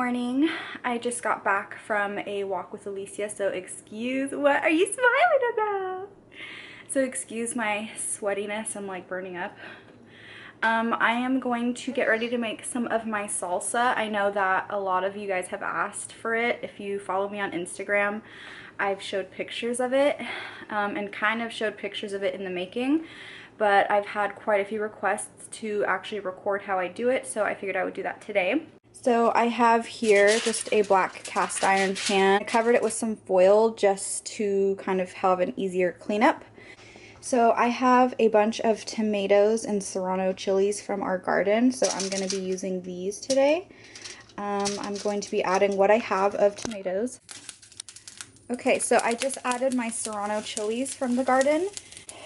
morning. I just got back from a walk with Alicia, so what are you smiling about? So excuse my sweatiness, I'm like burning up. I am going to get ready to make some of my salsa. I know that a lot of you guys have asked for it. If you follow me on Instagram, I've showed pictures of it and kind of showed pictures of it in the making, but I've had quite a few requests to actually record how I do it, so I figured I would do that today. So I have here just a black cast iron pan. I covered it with some foil just to kind of have an easier cleanup. So I have a bunch of tomatoes and serrano chilies from our garden, so I'm going to be using these today. I'm going to be adding what I have of tomatoes. Okay, so I just added my serrano chilies from the garden.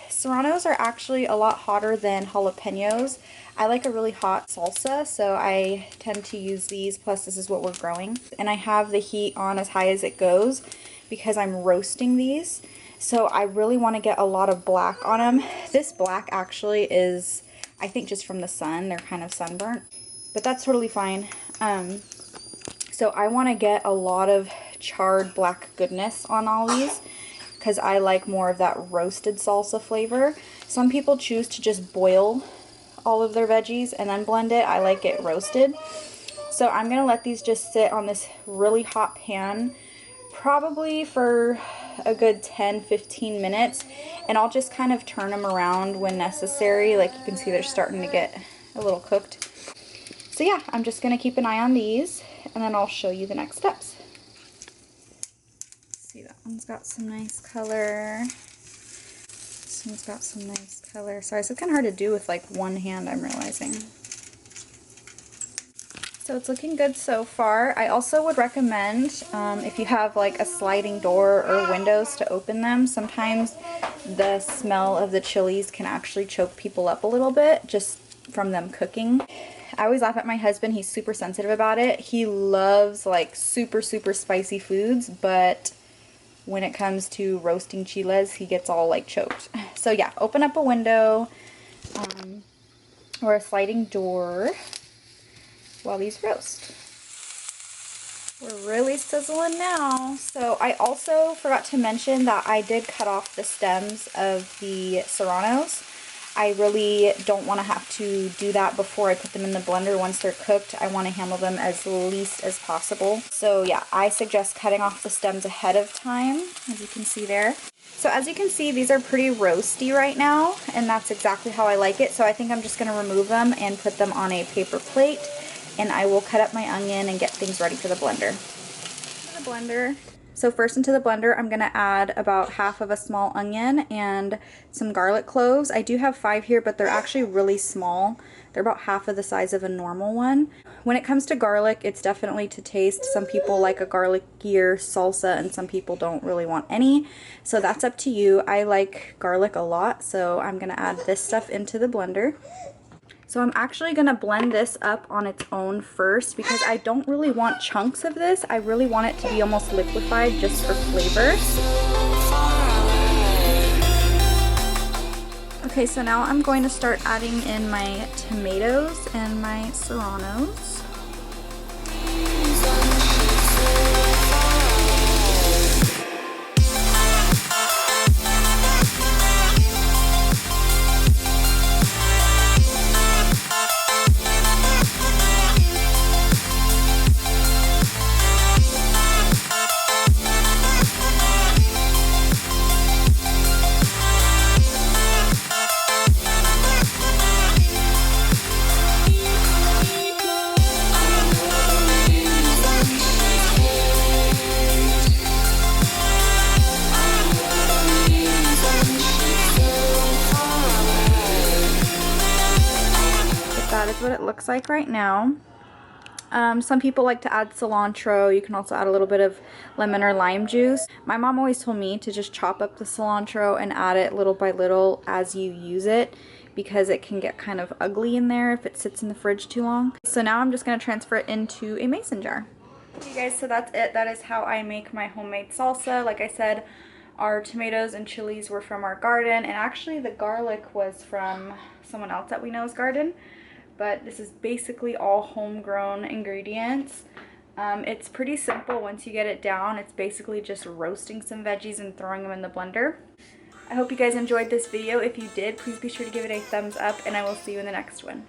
Serranos are actually a lot hotter than jalapenos. I like a really hot salsa, so I tend to use these, plus this is what we're growing. And I have the heat on as high as it goes because I'm roasting these. So I really want to get a lot of black on them. This black actually is, I think, just from the sun. They're kind of sunburnt, but that's totally fine. So I want to get a lot of charred black goodness on all these, because I like more of that roasted salsa flavor. Some people choose to just boil all of their veggies and then blend it. I like it roasted. So I'm gonna let these just sit on this really hot pan, probably for a good 10-15 minutes, and I'll just kind of turn them around when necessary. Like you can see, they're starting to get a little cooked. So yeah, I'm just gonna keep an eye on these, and then I'll show you the next steps. See, that one's got some nice color. This one's got some nice color. Sorry, so it's kind of hard to do with like one hand, I'm realizing. So it's looking good so far. I also would recommend, if you have like a sliding door or windows to open them, sometimes the smell of the chilies can actually choke people up a little bit just from them cooking. I always laugh at my husband. He's super sensitive about it. He loves like super spicy foods, but when it comes to roasting chiles, he gets all like choked. So yeah, open up a window or a sliding door while these roast. We're really sizzling now. So I also forgot to mention that I did cut off the stems of the serranos. I really don't want to have to do that before I put them in the blender. Once they're cooked, I want to handle them as least as possible. So yeah, I suggest cutting off the stems ahead of time, as you can see there. So as you can see, these are pretty roasty right now, and that's exactly how I like it. So I think I'm just going to remove them and put them on a paper plate, and I will cut up my onion and get things ready for the blender. So first into the blender, I'm going to add about half of a small onion and some garlic cloves. I do have 5 here, but they're actually really small. They're about half of the size of a normal one. When it comes to garlic, it's definitely to taste. Some people like a garlic-gier salsa and some people don't really want any. So that's up to you. I like garlic a lot, so I'm going to add this stuff into the blender. So I'm actually going to blend this up on its own first because I don't really want chunks of this. I really want it to be almost liquefied just for flavor. Okay, so now I'm going to start adding in my tomatoes and my serranos. That is what it looks like right now. Some people like to add cilantro. You can also add a little bit of lemon or lime juice. My mom always told me to just chop up the cilantro and add it little by little as you use it, because it can get kind of ugly in there if it sits in the fridge too long. So now I'm just going to transfer it into a mason jar. Okay guys, so that's it. That is how I make my homemade salsa. Like I said, our tomatoes and chilies were from our garden, and actually the garlic was from someone else that we know's garden. But this is basically all homegrown ingredients. It's pretty simple once you get it down. It's basically just roasting some veggies and throwing them in the blender. I hope you guys enjoyed this video. If you did, please be sure to give it a thumbs up, and I will see you in the next one.